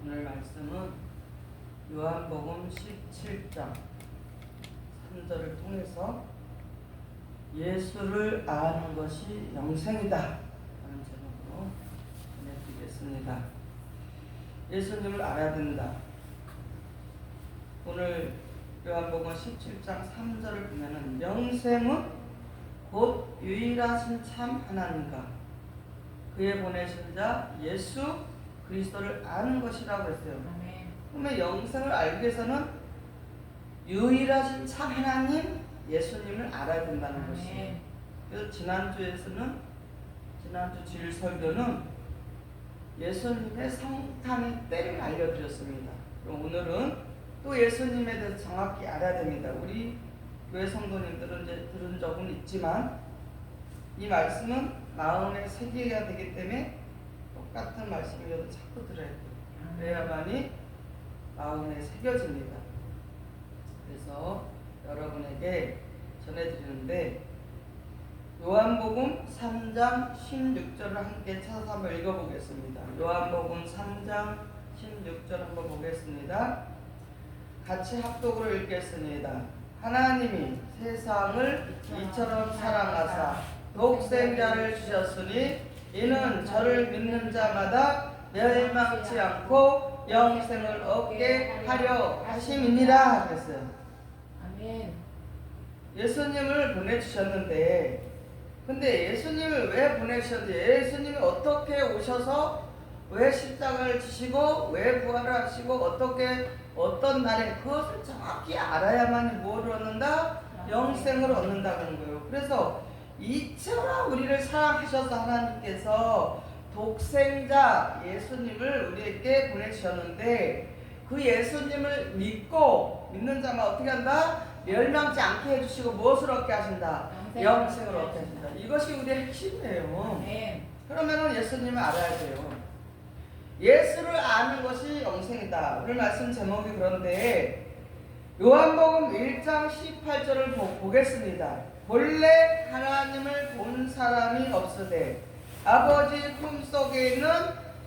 오늘 말씀은 요한복음 17장 3절을 통해서 예수를 아는 것이 영생이다 라는 제목으로 전해드리겠습니다. 예수님을 알아야 된다. 오늘 요한복음 17장 3절을 보면은 영생은 곧 유일하신 참 하나님과 그의 보내신 자 예수 그리스도를 아는 것이라고 했어요. 그러면 영생을 알기 위해서는 유일하신 참 하나님 예수님을 알아야 된다는 것이에요. 그래서 지난주 주일 설교는 예수님의 성탄의 때를 알려드렸습니다. 그럼 오늘은 또 예수님에 대해서 정확히 알아야 됩니다. 우리 교회 성도님들은 이제 들은 적은 있지만 이 말씀은 마음에 새겨야 되기 때문에 똑같은 말씀이라도 자꾸 들어야 돼요. 그래야만이 마음에 새겨집니다. 그래서 여러분에게 전해드리는데 요한복음 3장 16절을 함께 찾아서 한번 읽어보겠습니다. 요한복음 3장 16절 한번 보겠습니다. 같이 합독으로 읽겠습니다. 하나님이 세상을 이처럼 사랑하사 독생자를 주셨으니 이는 저를 믿는 자마다 멸망치 않고 영생을 얻게 하려 하심이니라 그랬어요. 아멘. 예수님을 보내주셨는데 근데 예수님을 왜 보내주셨는지 예수님이 어떻게 오셔서 왜 십자가를 지시고 왜 부활을 하시고 어떻게 어떤 날에 그것을 정확히 알아야만 뭐를 얻는다? 영생을 얻는다는 거예요. 그래서 이처럼 우리를 사랑하셔서 하나님께서 독생자 예수님을 우리에게 보내주셨는데 그 예수님을 믿는 자만 어떻게 한다? 멸망치 않게 해주시고 무엇을 얻게 하신다? 영생을 얻게 하신다. 이것이 우리의 핵심이에요. 그러면 예수님을 알아야 돼요. 예수를 아는 것이 영생이다. 오늘 말씀 제목이 그런데 요한복음 1장 18절을 보겠습니다. 본래 하나님을 본 사람이 없으되 아버지 품속에 있는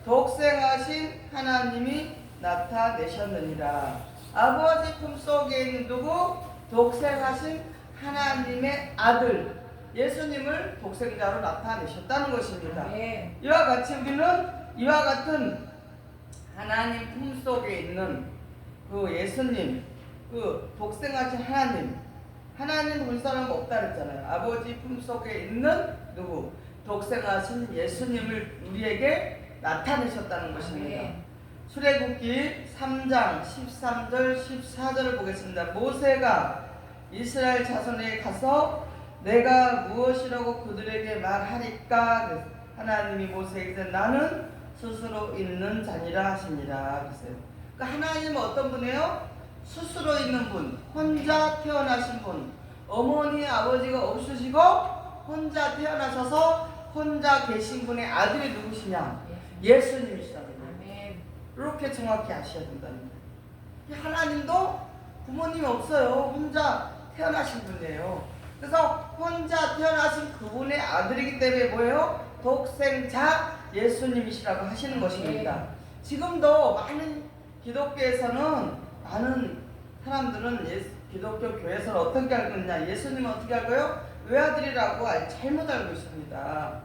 독생하신 하나님이 나타내셨느니라. 아버지 품속에 있는 누구? 독생하신 하나님의 아들 예수님을 독생자로 나타내셨다는 것입니다. 이와 같이 우리는 이와 같은 하나님 품속에 있는 그 예수님, 그 독생하신 하나님 본 사람은 없다 그랬잖아요. 아버지 품속에 있는 누구? 독생하신 예수님을 우리에게 나타내셨다는 것입니다. 출애굽기 3장 13절 14절을 보겠습니다. 모세가 이스라엘 자손에게 가서 내가 무엇이라고 그들에게 말하리까? 하나님이 모세에게 나는 스스로 있는 자니라 하시니라 그랬어요. 그러니까 하나님은 어떤 분이에요? 스스로 있는 분, 혼자 태어나신 분, 어머니 아버지가 없으시고 혼자 태어나셔서 혼자 계신 분의 아들이 누구시냐? 예수님이시다. 이렇게 정확히 아셔야 된다는 거예요. 하나님도 부모님이 없어요. 혼자 태어나신 분이에요. 그래서 혼자 태어나신 그분의 아들이기 때문에 뭐예요? 독생자 예수님이시라고 하시는 것입니다. 지금도 많은 기독교에서는 많은 사람들은 기독교 교회에서는 어떻게 알고 있냐? 예수님은 어떻게 알고요? 외아들이라고 잘못 알고 있습니다.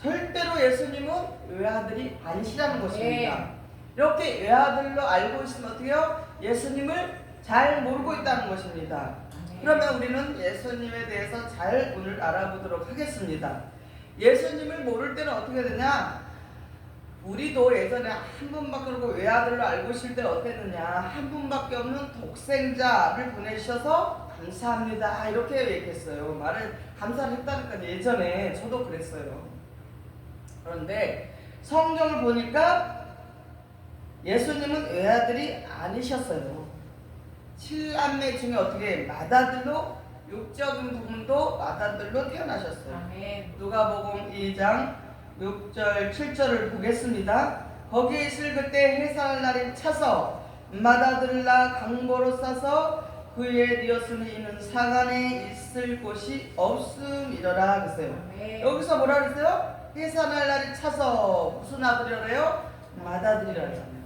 절대로 예수님은 외아들이 아니시라는 것입니다. 이렇게 외아들로 알고 있으면 어떻게 해요? 예수님을 잘 모르고 있다는 것입니다. 그러면 우리는 예수님에 대해서 잘 오늘 알아보도록 하겠습니다. 예수님을 모를 때는 어떻게 되냐? 우리도 예전에 한 분밖에 없고 외아들로 알고 있을 때 어땠느냐? 한 분밖에 없는 독생자를 보내주셔서 감사합니다. 이렇게 얘기했어요. 말을 감사를 했다니까 예전에 저도 그랬어요. 그런데 성경을 보니까 예수님은 외아들이 아니셨어요. 7남매 중에 어떻게 맏아들로 육적인 부분도 맏아들로 태어나셨어요. 누가복음 2장 6절 7절을 보겠습니다. 거기에 있을 그때 해산할 날이 차서 맏아들을 낳아 강보로 싸서 그의 되었으니 이는 사간에 있을 곳이 없음이더라 그랬어요. 여기서 뭐라 그랬어요? 해산할 날이 차서 무슨 아들이래요? 맏아들이라 했잖아요.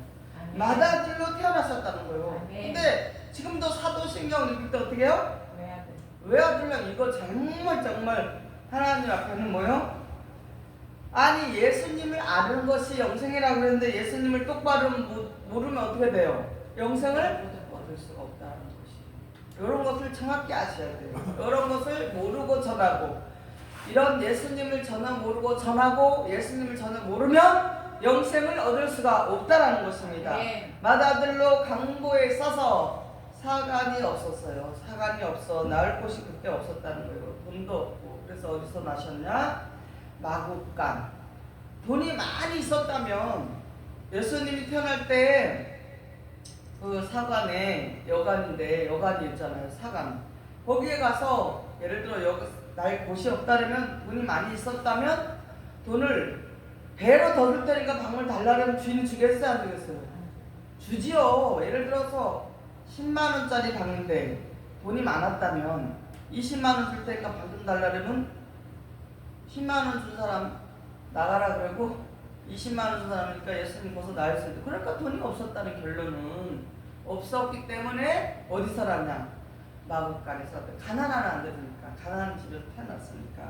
맏아들로 태어나셨다는 거예요. 아멘. 근데 지금도 사도신경 읽을 때 어떻게 해요? 외아들. 외아들랑 이거 정말 하나님 앞에는 뭐요? 아니 예수님을 아는 것이 영생이라고 그랬는데 예수님을 똑바로 모르면 어떻게 돼요? 영생을 얻을 수가 없다는 것이. 이런 것을 정확히 아셔야 돼요. 이런 것을 모르고 전하고 이런 예수님을 모르고 전하고 예수님을 모르면 영생을 얻을 수가 없다라는 것입니다. 네. 맏아들로 강보에 싸서 사관이 없었어요. 사관이 없어 낳을 곳이 그때 없었다는 거예요. 돈도 없고. 그래서 어디서 나셨냐? 마국간. 돈이 많이 있었다면 예수님이 태어날 때 그 사관에 여관이 있잖아요. 사관. 거기에 가서 예를 들어 날 곳이 없다면 돈이 많이 있었다면 돈을 배로 더 줄 테니까 방을 달라면 주인이 주겠어요? 안 주겠어요? 주지요. 예를 들어서 10만 원짜리 방인데 돈이 많았다면 20만 원 줄 테니까 방 좀 달라면 10만 원 준 사람 나가라 그러고 20만 원 준 사람이니까 예수님 벌써 나을 수 있다. 그러니까 돈이 없었다는 결론은 없었기 때문에 어디 살았냐? 마국간에 살았다. 가난하면 안 되니까. 가난한 집에서 태어났으니까.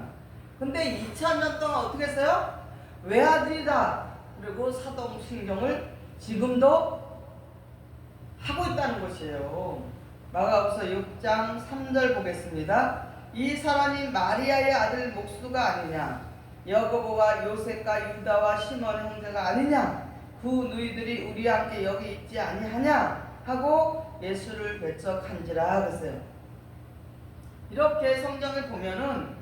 근데 2000년 동안 어떻게 했어요? 외아들이다. 그리고 사도신경을 지금도 하고 있다는 것이에요. 마가복음 6장 3절 보겠습니다. 이 사람이 마리아의 아들 목수가 아니냐? 야고보와 요셉과 유다와 시몬의 형제가 아니냐? 그 누이들이 우리와 함께 여기 있지 아니하냐? 하고 예수를 배척한지라 그랬어요. 이렇게 성경을 보면은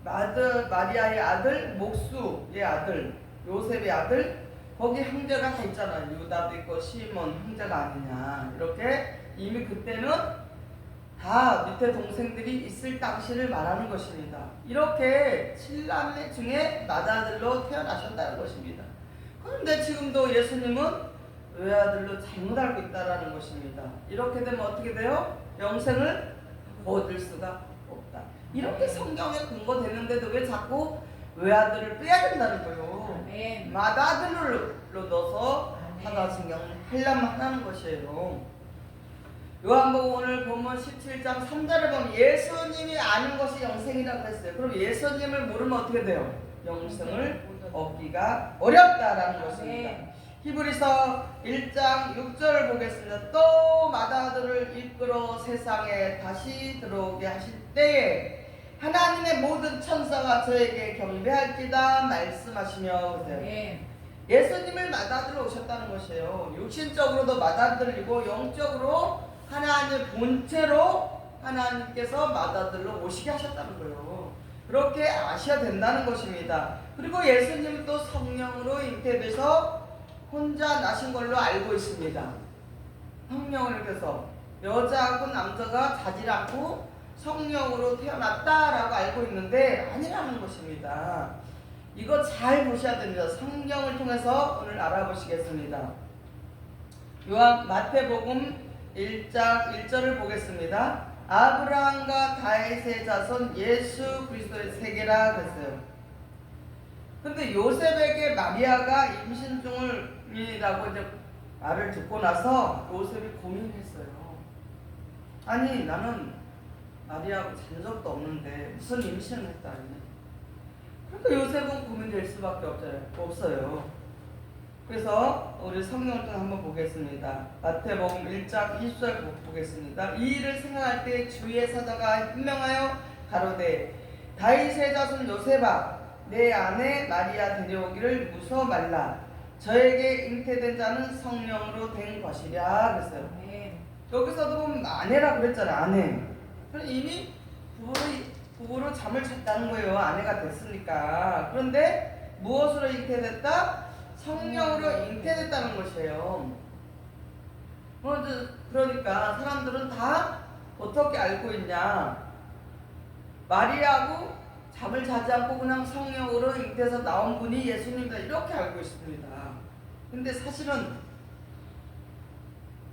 마리아의 아들, 목수의 아들, 요셉의 아들, 거기 형제가 다 있잖아요. 유다도 있고 시몬 형제가 아니냐. 이렇게 이미 그때는 다 밑에 동생들이 있을 당시를 말하는 것입니다. 이렇게 7남매 중에 맏아들로 태어나셨다는 것입니다. 그런데 지금도 예수님은 외아들로 잘못 알고 있다는 것입니다. 이렇게 되면 어떻게 돼요? 영생을 얻을 수가 없다. 이렇게 성경에 근거되는데도 왜 자꾸 외아들을 빼야 된다는 거예요? 맏아들로 넣어서 사도신경을 하려면 하는 것이에요. 요한복음 오늘 본문 17장 3절을 보면 예수님이 아는 것이 영생이라고 했어요. 그럼 예수님을 모르면 어떻게 돼요? 영생을 얻기가 어렵다라는 것입니다. 히브리서 1장 6절을 보겠습니다. 또 맏아들을 이끌어 세상에 다시 들어오게 하실 때에 하나님의 모든 천사가 저에게 경배할지다 말씀하시며 그러세요. 예수님을 맏아들로 오셨다는 것이에요. 육신적으로도 맏아들이고 영적으로 하나님의 본체로 하나님께서 맏아들로 오시게 하셨다는 거예요. 그렇게 아셔야 된다는 것입니다. 그리고 예수님은 또 성령으로 잉태돼서 혼자 나신 걸로 알고 있습니다. 성령을 이렇게 해서 여자하고 남자가 자질 않고 성령으로 태어났다라고 알고 있는데 아니라는 것입니다. 이거 잘 보셔야 됩니다. 성경을 통해서 오늘 알아보시겠습니다. 마태복음 1장 1절을 보겠습니다. 아브라함과 다윗의 자손 예수 그리스도의 세계라 그랬어요. 근데 요셉에게 마리아가 임신 중이라고 이제 말을 듣고 나서 요셉이 고민했어요. 아니 나는 마리아하고 잔 적도 없는데 무슨 임신을 했다니. 그러니까 요셉은 고민될 수밖에 없어요. 그래서 우리 성경을 좀 한번 보겠습니다. 마태복음 1장 20절 보겠습니다. 이 일을 생각할 때 주의 사자가 현명하여 가로되 다윗의 자손 요셉아 내 아내 마리아 데려오기를 무서워 말라. 저에게 잉태된 자는 성령으로 된 것이랴 그랬어요. 여기서도 보면 아내라 그랬잖아요. 아내. 그럼 이미 부부로 잠을 잤다는 거예요. 아내가 됐으니까. 그런데 무엇으로 잉태됐다? 성령으로 잉태됐다는 것이에요. 그러니까 사람들은 다 어떻게 알고 있냐? 마리아하고 잠을 자지 않고 그냥 성령으로 잉태해서 나온 분이 예수님이다 이렇게 알고 있습니다. 근데 사실은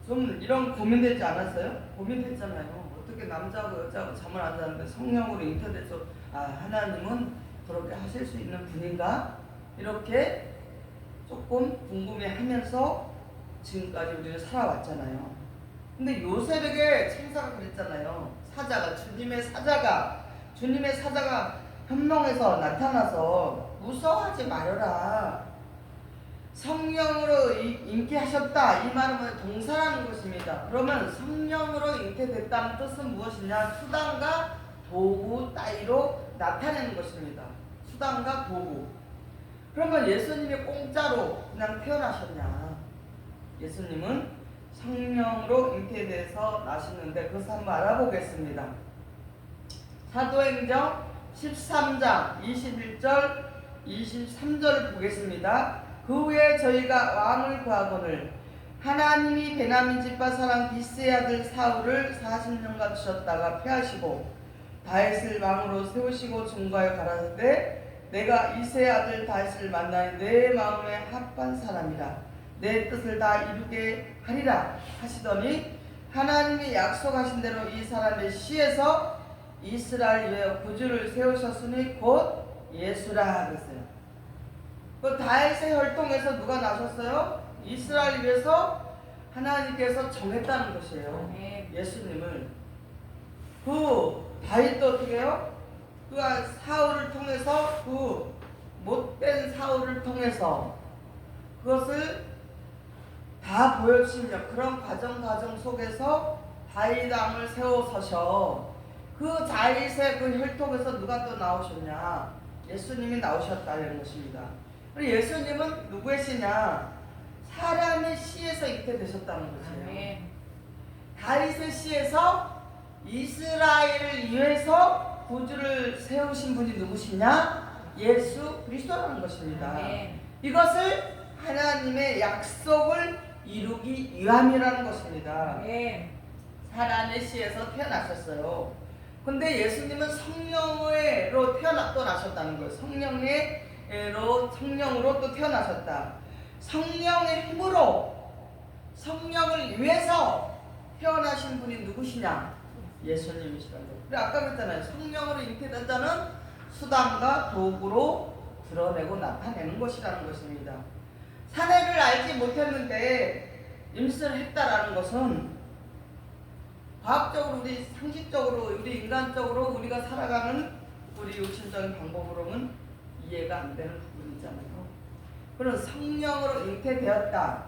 좀 이런 고민되지 않았어요? 고민됐잖아요. 어떻게 남자하고 여자하고 잠을 안 자는데 성령으로 잉태돼서 하나님은 그렇게 하실 수 있는 분인가? 이렇게 조금 궁금해하면서 지금까지 우리는 살아왔잖아요. 근데 요셉에게 천사가 그랬잖아요. 주님의 사자가 현몽에서 나타나서 무서워하지 말아라. 성령으로 잉태하셨다. 이 말은 동사라는 것입니다. 그러면 성령으로 잉태됐다는 뜻은 무엇이냐? 수단과 도구 따위로 나타내는 것입니다. 수단과 도구. 그러면 예수님이 공짜로 그냥 태어나셨냐? 예수님은 성령으로 잉태돼서 나시는데 그것을 한번 알아보겠습니다. 사도행전 13장 21절 23절을 보겠습니다. 그 후에 저희가 왕을 구하거늘 하나님이 베냐민 집파 사람 기스의 아들 사울을 40년간 주셨다가 패하시고 다윗을 왕으로 세우시고 중과에 가라사대 내가 이새의 아들 다윗을 만나니 내 마음에 합한 사람이라 내 뜻을 다 이루게 하리라 하시더니 하나님이 약속하신 대로 이 사람의 씨에서 이스라엘 위에 구주를 세우셨으니 곧 예수라 그랬어요. 그 다윗의 혈통에서 누가 나셨어요? 이스라엘 위에서 하나님께서 정했다는 것이에요. 예수님을. 그 다윗도 어떻게 해요? 그 사울을 통해서 그 못된 사울을 통해서 그것을 다 보여주시며 그런 과정 속에서 다윗 왕을 세워서셔. 그 다윗의 그 혈통에서 누가 또 나오셨냐? 예수님이 나오셨다는 것입니다. 그리고 예수님은 누구의 씨냐? 사람의 씨에서 잉태되셨다는 것이에요. 다윗의 씨에서 이스라엘을 위해서 구주를 세우신 분이 누구시냐? 예수 그리스도라는 것입니다. 이것을 하나님의 약속을 이루기 위함이라는 것입니다. 사람의 씨에서 태어나셨어요. 근데 예수님은 성령으로 나셨다는 거예요. 성령으로 또 태어나셨다. 성령의 힘으로 성령을 위해서 태어나신 분이 누구시냐? 예수님이시라는 거예요. 그래 아까 그랬잖아요. 성령으로 잉태된 자는 수단과 도구로 드러내고 나타내는 것이라는 것입니다. 사내를 알지 못했는데 임신을 했다라는 것은 과학적으로 우리 상식적으로 우리 인간적으로 우리가 살아가는 우리 육신적인 방법으로는 이해가 안 되는 부분이잖아요. 그런 성령으로 잉태되었다.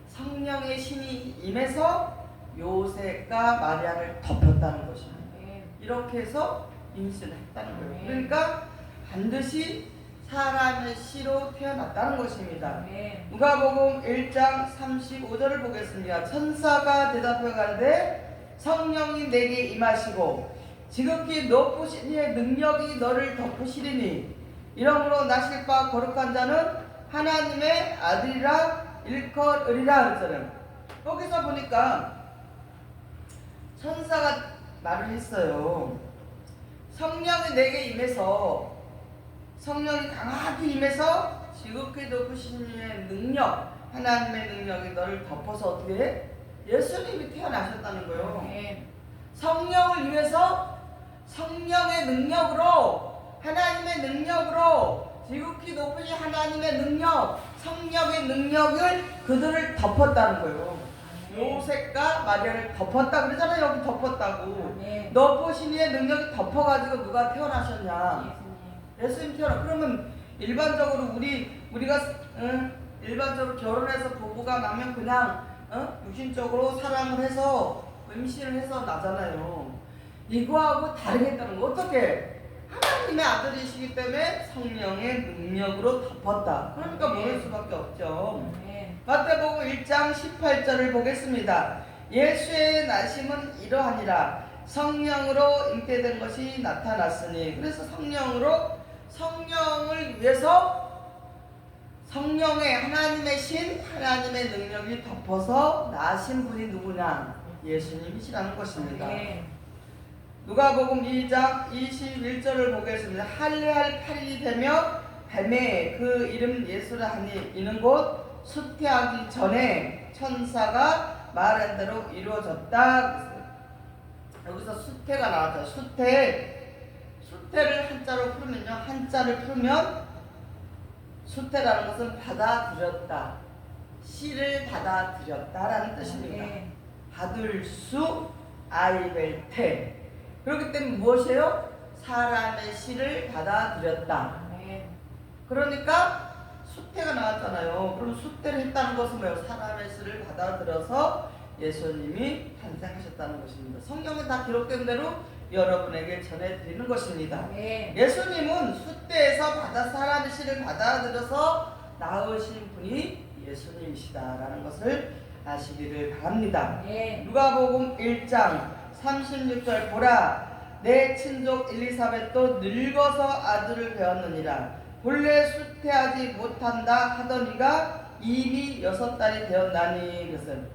성령의 신이 임해서 요셉과 마리아를 덮였다는 것입니다. 이렇게 해서 임신을 했다는 거예요. 그러니까 반드시 사람의 씨로 태어났다는 것입니다. 누가복음 1장 35절을 보겠습니다. 천사가 대답해 가는데 성령이 내게 임하시고 지극히 높으신 이의 능력이 너를 덮으시리니 이러므로 나실 바 거룩한 자는 하나님의 아들이라 일컬으리라 그랬잖아요. 여기서 보니까 천사가 말을 했어요. 성령이 내게 임해서 성령이 강하게 임해서 지극히 높으신 이의 능력 하나님의 능력이 너를 덮어서 어떻게 해? 예수님이 태어나셨다는 거예요. 성령을 위해서 성령의 능력으로 하나님의 능력으로 지극히 높으신 하나님의 능력 성령의 능력을 그들을 덮었다는 거예요. 요셉과 마리아를 덮었다 그러잖아요. 여기 덮었다고. 높으신 이의 능력이 덮어가지고 누가 태어나셨냐? 예수님 태어나. 그러면 일반적으로 우리가 일반적으로 결혼해서 부부가 나면 그냥 육신적으로 사랑을 해서 임신을 해서 나잖아요. 이거하고 다르겠다는 거. 어떻게? 하나님의 아들이시기 때문에 성령의 능력으로 덮었다. 그러니까 모를 수밖에 없죠. 마태복음 1장 18절을 보겠습니다. 예수의 나심은 이러하니라. 성령으로 잉태된 것이 나타났으니. 그래서 성령을 위해서 성령의 하나님의 신 하나님의 능력이 덮어서 나신 분이 누구냐? 예수님이시라는 것입니다. 누가복음 2장 21절을 보겠습니다. 할례할 8일이 되며 뱀에 그 이름 예수라 하니 이는 곧 수태하기 전에 천사가 말한 대로 이루어졌다. 여기서 수태가 나왔죠. 수태를 한자로 풀면요. 한자를 풀면 수태라는 것은 받아들였다. 씨를 받아들였다라는 뜻입니다. 받을 수 아이벨테. 그렇기 때문에 무엇이에요? 사람의 씨를 받아들였다. 그러니까 수태가 나왔잖아요. 그럼 수태를 했다는 것은 뭐예요? 사람의 씨를 받아들여서 예수님이 탄생하셨다는 것입니다. 성경에 다 기록된 대로 여러분에게 전해드리는 것입니다. 예수님은 수태에서 사람의 씨를 받아들여서 낳으신 분이 예수님이시다라는 것을 아시기를 바랍니다. 누가복음 1장 36절 보라 내 친족 엘리사벳도 늙어서 아들을 배웠느니라 본래 수태하지 못한다 하더니가 이미 6달이 되었나니. 그것은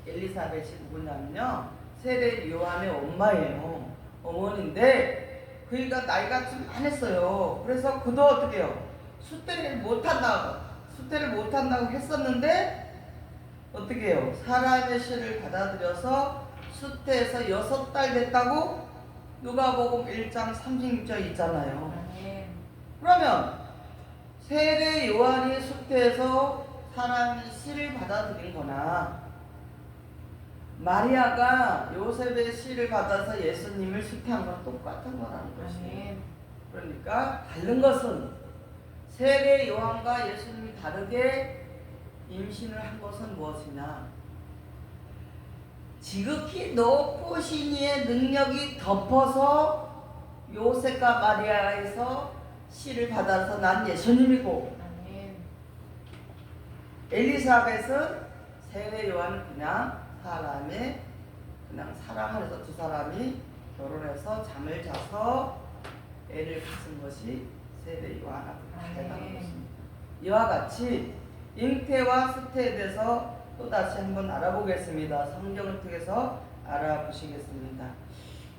엘리사벳이 누구냐면요 세례 요한의 엄마예요. 어머니인데 그이가 나이가 좀 많았어요. 그래서 그도 어떻게 해요? 수태를 못한다고 했었는데 어떻게 해요? 사람의 씨를 받아들여서 수태에서 6달 됐다고 누가복음 1장 36절 있잖아요. 그러면 세례 요한이 수태에서 사람의 씨를 받아들인 거나 마리아가 요셉의 씨를 받아서 예수님을 수태한 건 똑같은 거라는 것이에요. 그러니까 다른 것은 세례 요한과 예수님이 다르게 임신을 한 것은 무엇이냐? 지극히 높으신 이의 능력이 덮어서 요셉과 마리아에서 씨를 받아서 난 예수님이고 엘리사벳은 세례 요한은 그냥 사랑을 해서 두 사람이 결혼해서 잠을 자서 애를 가진 것이 세례 요한하고 다르다는 것입니다. 이와 같이 잉태와 수태에 대해서 또다시 한번 알아보겠습니다. 성경을 통해서 알아보시겠습니다.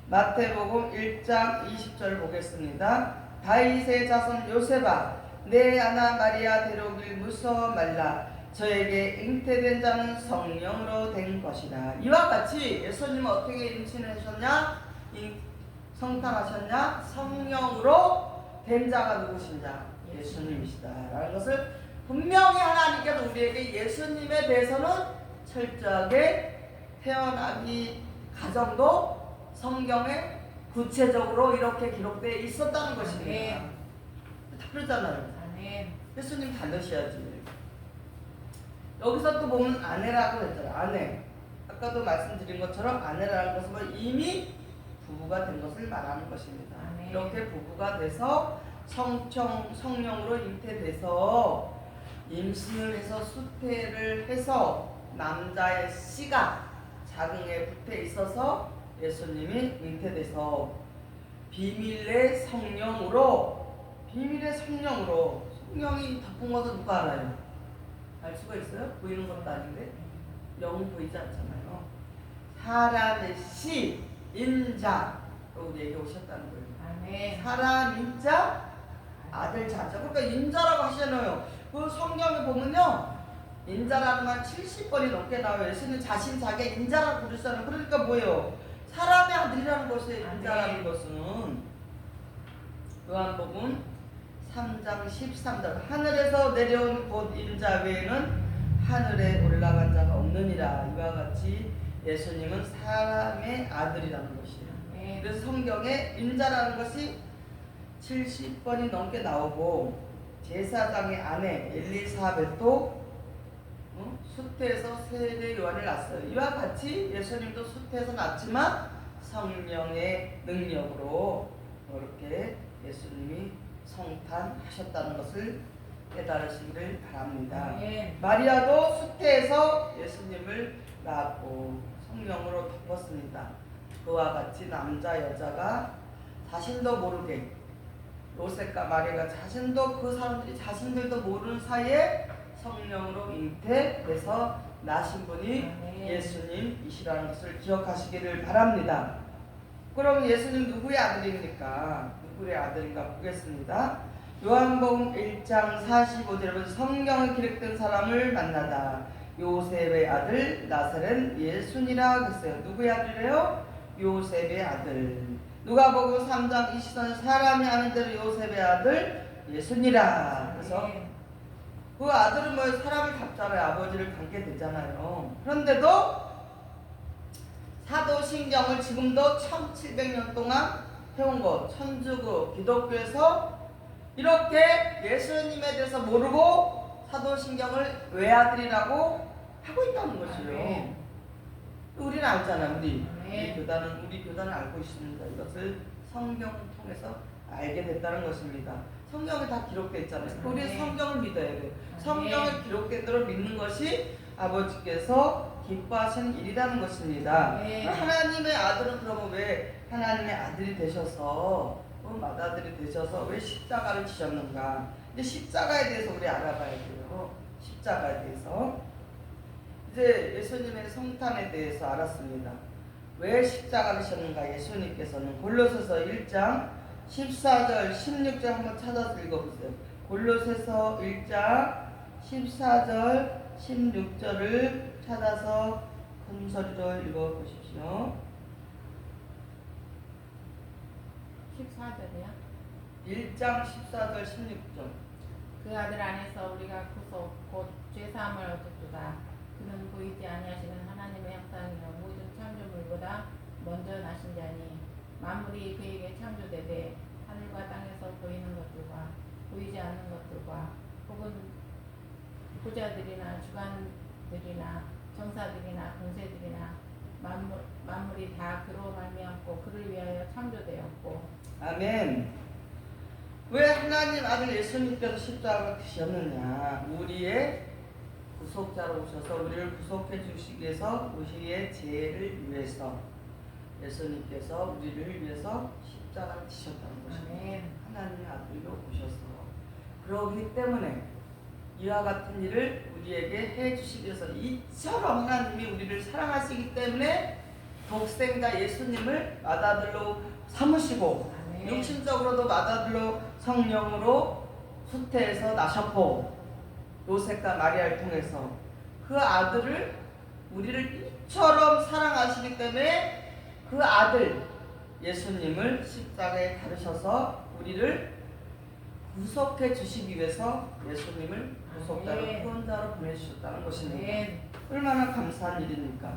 마태복음 1장 20절 보겠습니다. 다윗의 자손 요셉아 내 아나 마리아 데려오길 무서워 말라 저에게 잉태된 자는 성령으로 된 것이라. 이와 같이 예수님은 어떻게 임신하셨냐? 성탄하셨냐? 성령으로 된 자가 누구신가? 예수님이시다 라는 것을 분명히 하나님께서 우리에게 예수님에 대해서는 철저하게 태어나기 과정도 성경에 구체적으로 이렇게 기록되어 있었다는 것입니다. 다르잖아요. 예수님 다르셔야지. 여기서 또 보면 아내라고 했잖아요. 아내. 아까도 말씀드린 것처럼 아내라는 것은 이미 부부가 된 것을 말하는 것입니다. 이렇게 부부가 돼서 성령으로 잉태돼서 임신을 해서 수태를 해서 남자의 씨가 자궁에 붙어 있어서 예수님이 잉태돼서 비밀의 성령으로 성령이 덮은 것은 누가 알아요? 알 수가 있어요? 보이는 것도 아닌데 영은 보이지 않잖아요. 사람의 씨 인자로 얘기 오셨다는 거예요. 사람 인자 아들 자자. 그러니까 인자라고 하시잖아요. 그 성경에 보면요 인자라는 말 70번이 넘게 나와요. 예수님 자신 자기 인자라고 부르시잖아요. 그러니까 뭐예요? 사람의 아들이라는 것이 인자라는 것은 요한복음 3장 13절 하늘에서 내려온 곧 인자 외에는 하늘에 올라간 자가 없느니라. 이와 같이 예수님은 사람의 아들이라는 것이에요. 그래서 성경에 인자라는 것이 70번이 넘게 나오고 제사장의 아내 엘리사벳도 수태에서 세례 요한을 낳았어요. 이와 같이 예수님도 수태에서 낳았지만 성령의 능력으로 이렇게 예수님이 성탄하셨다는 것을 깨달으시기를 바랍니다. 마리아도 수태에서 예수님을 낳았고 성령으로 덮었습니다. 그와 같이 남자 여자가 자신도 모르게 요셉과 마리아가 그 사람들이 자신들도 모르는 사이에 성령으로 잉태돼서 나신 분이 예수님이시라는 것을 기억하시기를 바랍니다. 그럼 예수님 누구의 아들입니까? 누구의 아들인가 보겠습니다. 요한복음 1장 45절에 성경에 기록된 사람을 만나다 요셉의 아들 나사렛 예수니라 그랬어요. 누구의 아들이래요? 요셉의 아들. 누가복음 3장 20절 사람이 아는 대로 요셉의 아들 예수니라. 그래서 그 아들은 뭐 사람을 닮잖아요. 아버지를 닮게 되잖아요. 그런데도 사도신경을 지금도 1700년 동안 해온 것, 천주교, 기독교에서 이렇게 예수님에 대해서 모르고 사도신경을 외아들이라고 하고 있다는 것이에요. 우리는 알잖아요. 우리 교단은 알고 있습니다. 이것을 성경을 통해서 알게 됐다는 것입니다. 성경에 다 기록되어 있잖아요. 우리 성경을 믿어야 돼요. 성경에 기록된 대로 믿는 것이 아버지께서 기뻐하시는 일이라는 것입니다. 하나님의 아들은 그러면 왜 하나님의 아들이 되셔서 맏아들이 되셔서 왜 십자가를 지셨는가? 이제 십자가에 대해서 우리 알아봐야 돼요. 십자가에 대해서 이제 예수님의 성탄에 대해서 알았습니다. 왜 십자가를 지셨는가? 예수님께서는 골로새서 1장 14절 16절 한번 찾아서 읽어보세요. 골로새서 1장 14절 16절을 찾아서 큰 소리로 읽어보십시오. 14절이야? 1장 14절 16절. 그 아들 안에서 우리가 구속 곧 죄사함을 얻었도다. 그는 보이지 아니하시는 하나님의 형상이요 모든 창조물보다 먼저 나신 자니 만물이 그에게 창조되되 하늘과 땅에서 보이는 것들과 보이지 않는 것들과 혹은 부자들이나 주관들이나 정사들이나 권세들이나 만물이 다 그로 말미암고 그를 위하여 창조되었고. 아멘. 왜 하나님 아들 예수님께서 십자가를 지셨느냐? 우리의 구속자로 오셔서 우리를 구속해 주시기 위해서 우리의 죄를 위해서 예수님께서 우리를 위해서 십자가를 지셨다는 것입니다. 하나님의 아들로 오셔서 그러기 때문에 이와 같은 일을 우리에게 해 주시기 위해서 이처럼 하나님이 우리를 사랑하시기 때문에 독생자 예수님을 맏아들로 삼으시고 육신적으로도 맏아들로 성령으로 수태해서 나셨고 요셉과 마리아를 통해서 그 아들을 우리를 이처럼 사랑하시기 때문에 그 아들 예수님을 십자가에 달으셔서 우리를 구속해 주시기 위해서 예수님을 구속자로 구원자로 보내주셨다는 것입니다. 얼마나 감사한 일입니까?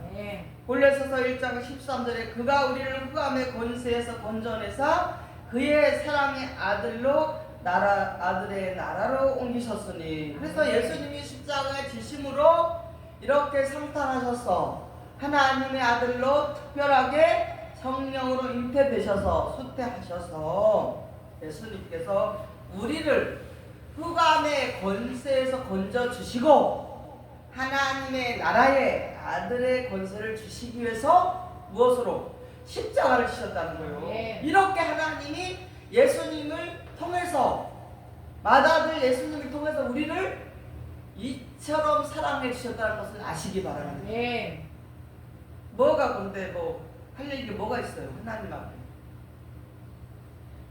골로새서 1장 13절에 그가 우리를 흑암의 권세에서 건져내사 그의 사랑의 아들로 아들의 나라로 옮기셨으니. 그래서 예수님이 십자가에 지심으로 이렇게 성탄하셔서 하나님의 아들로 특별하게 성령으로 잉태되셔서 수태하셔서 예수님께서 우리를 흑암의 권세에서 건져주시고 하나님의 나라의 아들의 권세를 주시기 위해서 무엇으로? 십자가를 지셨다는 거예요. 이렇게 하나님이 예수님을 통해서 맏아들 예수님을 통해서 우리를 이처럼 사랑해 주셨다는 것을 아시기 바랍니다. 뭐가 근데 할 얘기 뭐가 있어요? 하나님 앞에.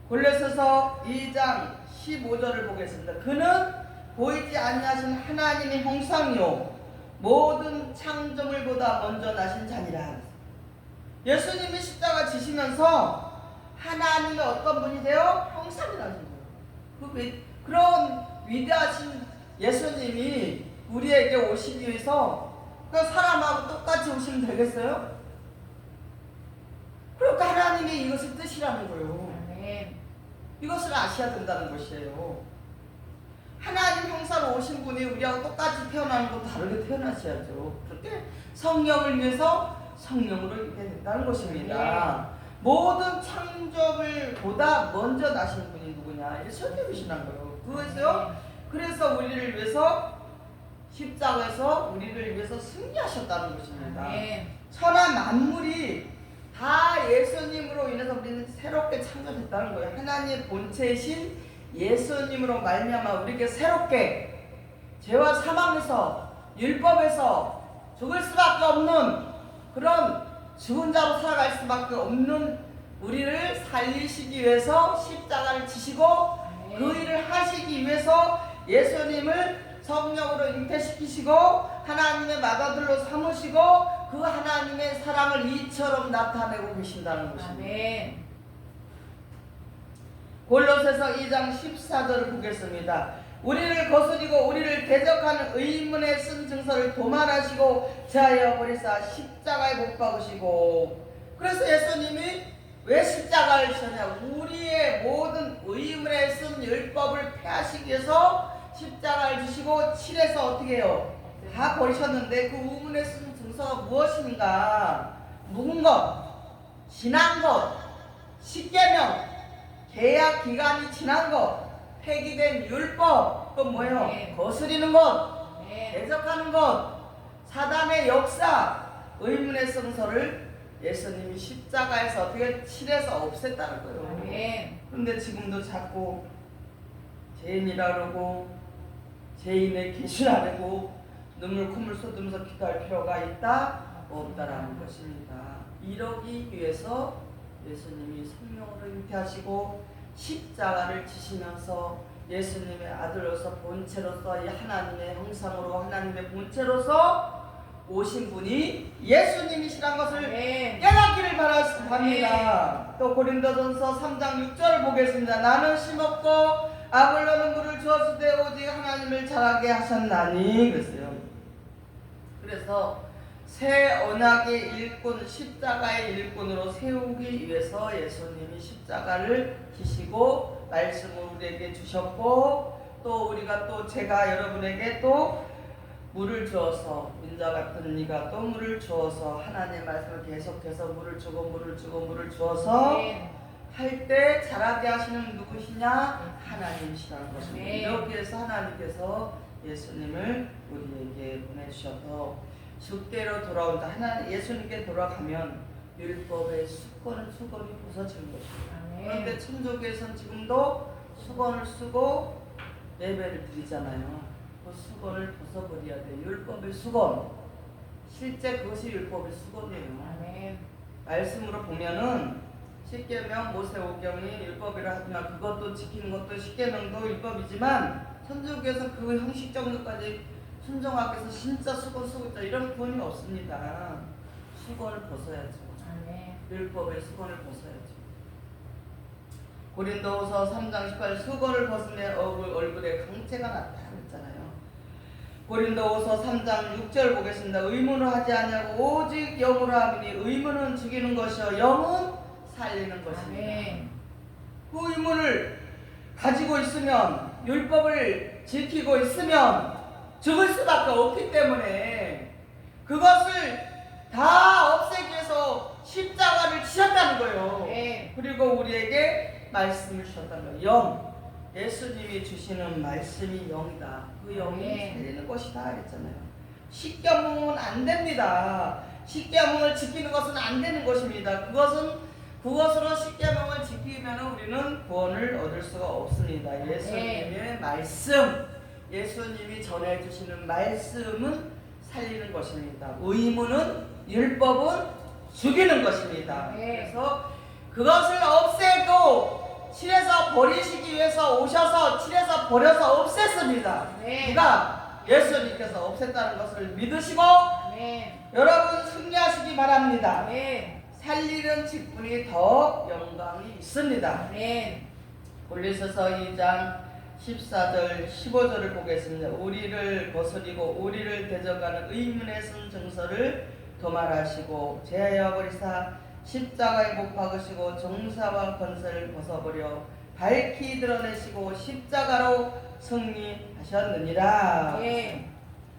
골로새서 2장 15절을 보겠습니다. 그는 보이지 아니하신 하나님의 형상이요 모든 창조물보다 먼저 나신 자니라. 예수님이 십자가 지시면서 하나님의 어떤 분이 되어 형상이라신 거예요. 그런 위대하신 예수님이 우리에게 오시기 위해서 그 사람하고 똑같이 오시면 되겠어요? 그러니까 하나님이 이것을 뜻이라는 거예요. 이것을 아셔야 된다는 것이에요. 하나님 형사로 오신 분이 우리하고 똑같이 태어나는 거 다르게 태어나셔야죠. 그렇게 성령을 위해서 성령으로 이렇게 됐다는 것입니다. 모든 창조물보다 먼저 나신 분이 누구냐? 예수님이시란 거예요. 그래서 우리를 위해서 십자가에서 우리를 위해서 승리하셨다는 것입니다. 천하 만물이 다 예수님으로 인해서 우리는 새롭게 창조됐다는 거예요. 하나님의 본체이신 예수님으로 말미암아 우리에게 새롭게 죄와 사망에서 율법에서 죽을 수밖에 없는 그런 죽은 자로 살아갈 수밖에 없는 우리를 살리시기 위해서 십자가를 지시고 그 일을 하시기 위해서 예수님을 성령으로 잉태시키시고 하나님의 맏아들로 삼으시고 그 하나님의 사랑을 이처럼 나타내고 계신다는 것입니다. 골로새서 2장 14절을 보겠습니다. 우리를 거스리고 우리를 대적하는 의문에 쓴 증서를 도말하시고 제하여 버리사 십자가에 못 박으시고. 그래서 예수님이 왜 십자가를 지셨냐? 우리의 모든 의문에 쓴 율법을 폐하시기 위해서 십자가를 지시고 칠해서 어떻게 해요? 다 버리셨는데 그 의문에 쓴 증서가 무엇인가? 묵은 것, 지난 것, 십계명, 계약 기간이 지난 것, 폐기된 율법, 또 뭐예요? 네. 거스리는 것, 네. 대적하는 것, 사단의 역사, 의문의 성서를 예수님이 십자가에서 어떻게 칠해서 없앴다는 거예요. 네. 그런데 지금도 자꾸 죄인이라 그러고 죄인의 계시라고 눈물 콧물 쏟으면서 기도할 필요가 있다? 없다라는 것입니다. 이러기 위해서 예수님이 성령으로 잉태하시고 십자가를 지시면서 예수님의 아들로서 본체로서 이 하나님의 형상으로 하나님의 본체로서 오신 분이 예수님이시란 것을 네. 깨닫기를 바랍니다. 또 고린도전서 3장 6절을 보겠습니다. 나는 심었고 아볼로는 물을 주었을 때 오직 하나님을 자라게 하셨나니 그랬어요. 그래서 새 언약의 일꾼, 십자가의 일꾼으로 세우기 위해서 예수님이 십자가를 지시고 말씀을 우리에게 주셨고, 또 우리가 또 제가 여러분에게 또 물을 주어서, 인자 같은 네가 또 물을 주어서 하나님의 말씀을 계속해서 물을 주어서 네. 할 때 자라게 하시는 누구시냐? 하나님이시라는 것입니다. 네. 이렇게 해서 하나님께서 예수님을 우리에게 보내주셔서 주께로 돌아온다. 하나님 예수님께 돌아가면 율법의 수건이 부서지는 것입니다. 그런데 천국에서는 지금도 수건을 쓰고 예배를 드리잖아요. 그 수건을 벗어버려야 돼요. 율법의 수건. 실제 그것이 율법의 수건이에요. 말씀으로 보면은 십계명, 모세오경이 율법이라 하지만 그것도 지키는 것도 십계명도 율법이지만 천주교에서 그 형식적 것까지 순종하기 위해서 진짜 수건 쓰고 있다 이런 구원이 없습니다. 수건을 벗어야죠. 율법의 수건을 벗어야죠. 고린도후서 3장 18 수건을 벗으면 얼굴에 강체가 났다 그랬잖아요. 고린도후서 3장 6절 보겠습니다. 의문을 하지 아니하고 오직 영으로 하니 의문은 죽이는 것이요 영은 살리는 것입니다. 그 의문을 가지고 있으면 율법을 지키고 있으면 죽을 수밖에 없기 때문에 그것을 다 없애기 위해서 십자가를 지셨다는 거예요. 그리고 우리에게 말씀을 주셨다는 거예요. 영, 예수님이 주시는 말씀이 영이다. 그 영이 살리는 것이다 했잖아요. 십계명은 안 됩니다. 십계명을 지키는 것은 안 되는 것입니다. 그것으로 십계명을 지키면 우리는 구원을 얻을 수가 없습니다. 예수님의 말씀, 예수님이 전해주시는 말씀은 살리는 것입니다. 의무는 율법은 죽이는 것입니다. 그래서 그것을 없애고 칠해서 버리시기 위해서 오셔서 칠해서 버려서 없앴습니다. 누가? 예수님께서 없앴다는 것을 믿으시고 여러분 승리하시기 바랍니다. 살리는 직분이 더 영광이 있습니다. 골로새서 2장 14절 15절을 보겠습니다. 우리를 거스리고 우리를 대적하는 의문의 쓴 증서를 도말하시고 제하여 버리사 십자가에 못 박으시고 정사와 권세를 벗어버려 밝히 드러내시고 십자가로 승리하셨느니라.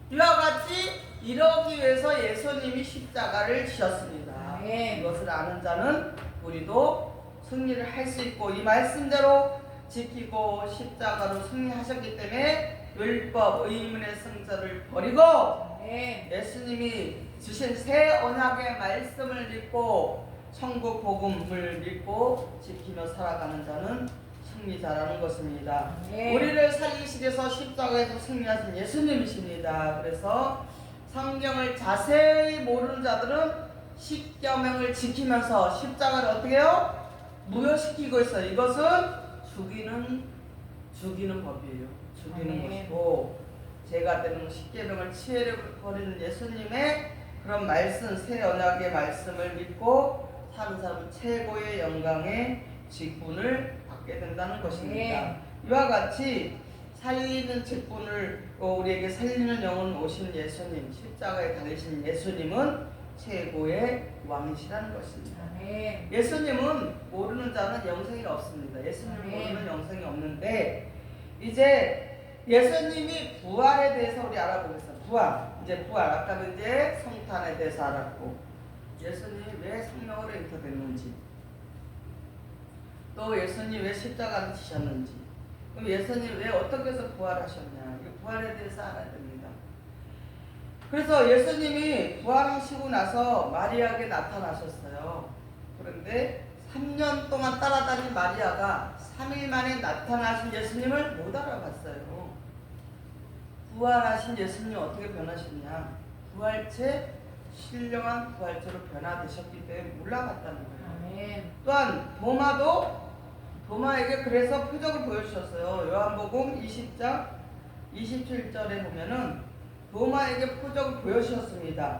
이와 같이 이러기 위해서 예수님이 십자가를 지셨습니다. 이것을 아는 자는 우리도 승리를 할 수 있고 이 말씀대로 지키고 십자가로 승리하셨기 때문에 율법 의문의 성자를 버리고 예수님이 주신 새 언약의 말씀을 믿고 천국 복음을 믿고 지키며 살아가는 자는 승리자라는 것입니다. 우리를 살리시기 위해서 십자가에서 승리하신 예수님이십니다. 그래서 성경을 자세히 모르는 자들은 십계명을 지키면서 십자가를 어떻게 해요? 무효시키고 있어요. 이것은 죽이는 법이에요. 죽이는 것이고 죄가 되는 십계명을 치해버리는 예수님의 그런 말씀, 새 언약의 말씀을 믿고 사는 사람은 최고의 영광의 직분을 받게 된다는 것입니다. 이와 같이 살리는 직분을 우리에게 살리는 영혼 오신 예수님, 십자가에 달리신 예수님은 최고의 왕이시라는 것입니다. 아멘. 예수님은 모르는 자는 영생이 없습니다. 예수님을 아멘. 모르는 영생이 없는데 이제 예수님이 부활에 대해서 우리 알아보겠습니다. 부활. 아까는 이제 성탄에 대해서 알았고 예수님이 왜 성령으로 잉태됐는지 또 예수님이 왜 십자가를 지셨는지 그럼 예수님이 왜 어떻게 해서 부활하셨냐 이 부활에 대해서 알아야 됩니다. 그래서 예수님이 부활하시고 나서 마리아에게 나타나셨어요. 그런데 3년 동안 따라다닌 마리아가 3일 만에 나타나신 예수님을 못 알아봤어요. 부활하신 예수님이 어떻게 변하셨냐 부활체 신령한 부활체로 변화되셨기 때문에 몰라봤다는 거예요. 아멘. 또한 도마에게 그래서 표적을 보여주셨어요. 요한복음 20장 27절에 보면은 도마에게 표적을 보여주셨습니다.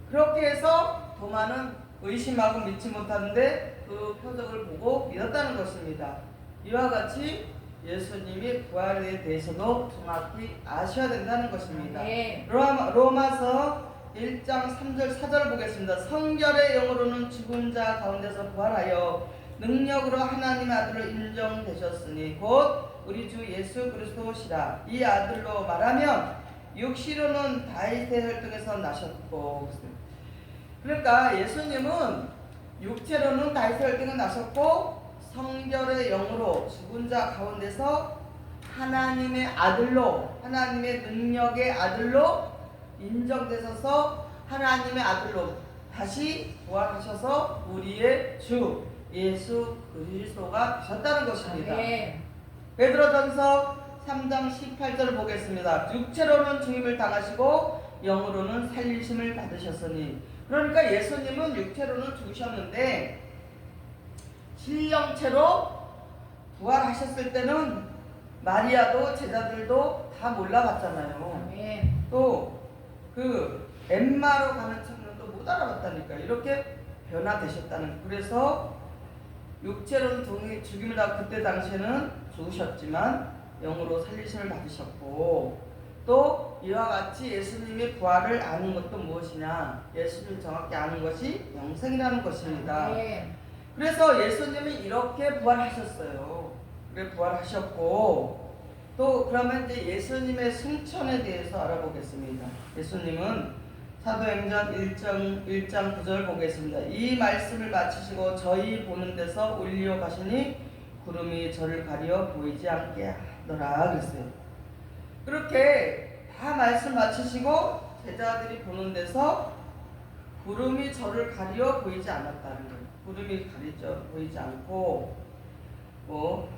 그렇게 해서 도마는 의심하고 믿지 못하는데 그 표적을 보고 믿었다는 것입니다. 이와 같이 예수님이 부활에 대해서도 정확히 아셔야 된다는 것입니다. 아멘. 로마서 1장 3절 4절 보겠습니다. 성결의 영으로는 죽은 자 가운데서 부활하여 능력으로 하나님의 아들로 인정되셨으니 곧 우리 주 예수 그리스도시라. 이 아들로 말하면 육시로는 다윗의 혈통에서 나셨고 그러니까 예수님은 육체로는 다윗의 혈통에서 나셨고 성결의 영으로 죽은 자 가운데서 하나님의 아들로 하나님의 능력의 아들로 인정되셔서 하나님의 아들로 다시 부활하셔서 우리의 주 예수 그리스도가 되셨다는 것입니다. 아멘. 베드로전서 3장 18절을 보겠습니다. 육체로는 죽임을 당하시고 영으로는 살리심을 받으셨으니 그러니까 예수님은 육체로는 죽으셨는데 신령체로 부활하셨을 때는 마리아도 제자들도 다 몰라봤잖아요. 아멘. 또 그 엠마로 가는 청년도 못 알아봤다니까. 이렇게 변화되셨다는. 그래서 육체로는 죽임을 당하고 그때 당시에는 죽으셨지만 영으로 살리심을 받으셨고 또 이와 같이 예수님의 부활을 아는 것도 무엇이냐 예수님을 정확히 아는 것이 영생이라는 것입니다. 아멘. 그래서 예수님이 이렇게 부활하셨어요. 그래 부활하셨고 또 그러면 이제 예수님의 승천에 대해서 알아보겠습니다. 예수님은 사도행전 1장 9절 보겠습니다. 이 말씀을 마치시고 저희 보는 데서 올리어 가시니 구름이 저를 가리어 보이지 않게 하더라 그랬어요. 그렇게 다 말씀 마치시고 제자들이 보는 데서 구름이 저를 가리어 보이지 않았다는 거예요. 구름이 가리져 보이지 않고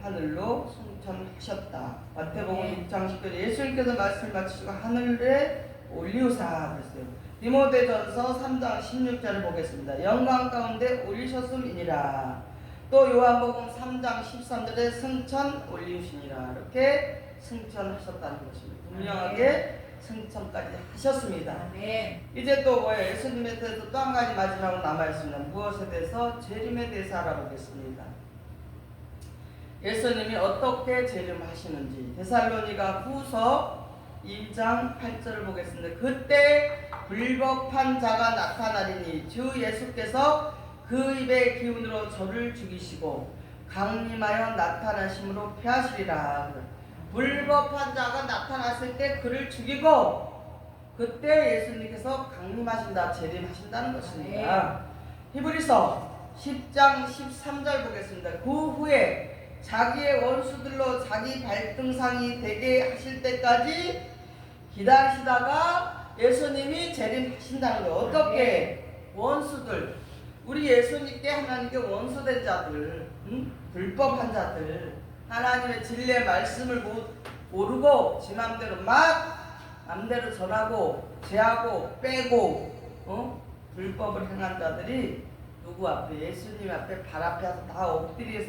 하늘로 승천하셨다. 마태복음 6장 10절 예수님께서 말씀을 마치시고 하늘에 올리우사 그랬어요. 디모데전서 3장 16절을 보겠습니다. 영광 가운데 올리셨음이니라. 또 요한복음 3장 13절에 승천 올리우시니라. 이렇게 승천하셨다는 것입니다. 분명하게 승천까지 하셨습니다. 아멘. 이제 또 뭐예요? 예수님에 대해서 또 한 가지 마지막으로 남아있습니다. 무엇에 대해서? 재림에 대해서 알아보겠습니다. 예수님이 어떻게 재림하시는지 데살로니가 후서 2장 8절을 보겠습니다. 그때 불법한 자가 나타나리니 주 예수께서 그 입의 기운으로 저를 죽이시고 강림하여 나타나심으로 패하시리라. 불법한 자가 나타났을 때 그를 죽이고 그때 예수님께서 강림하신다, 재림하신다는 것입니다. 히브리서 10장 13절 보겠습니다. 그 후에 자기의 원수들로 자기 발등상이 되게 하실 때까지 기다리시다가 예수님이 재림하신다는 거예요. 어떻게? 원수들, 우리 예수님께 하나님께 원수된 자들, 불법한 자들, 하나님의 진리의 말씀을 모르고 지 맘대로 맘대로 전하고 제하고 빼고 불법을 행한 자들이 누구 앞에? 예수님 앞에 발 앞에 다 엎드릴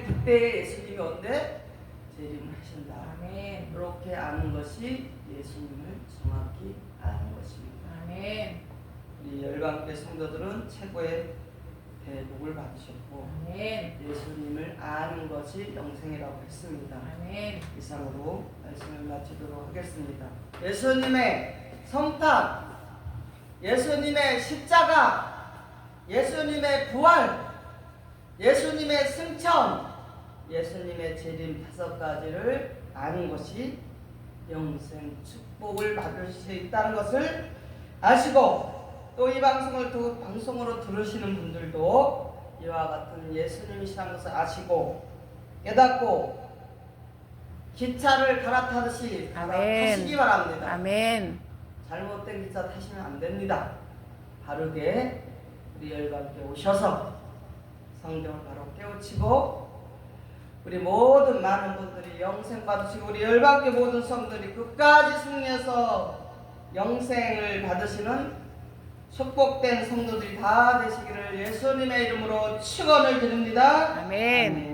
그때 예수님이 언제? 재림을 하신다. 아멘. 그렇게 아는 것이 예수님을 정확히 아는 것입니다. 아멘. 우리 열방교회 성도들은 최고의 대복을 받으셨고 아멘. 예수님을 아는 것이 영생이라고 했습니다. 아멘. 이상으로 말씀을 마치도록 하겠습니다. 예수님의 성탄, 예수님의 십자가, 예수님의 부활, 예수님의 승천, 예수님의 재림 5가지를 아는 것이 영생 축복을 받을 수 있다는 것을 아시고, 또 이 방송으로 들으시는 분들도 이와 같은 예수님이시라는 것을 아시고 깨닫고 기차를 갈아타듯이 아멘. 타시기 바랍니다. 아멘. 잘못된 기차 타시면 안 됩니다. 바르게 우리 열방께 오셔서 성경을 바로 깨우치고 우리 모든 많은 분들이 영생 받으시고 우리 열방계 모든 성들이 끝까지 승리해서 영생을 받으시는 축복된 성도들이 다 되시기를 예수님의 이름으로 축원을 드립니다. 아멘. 아멘.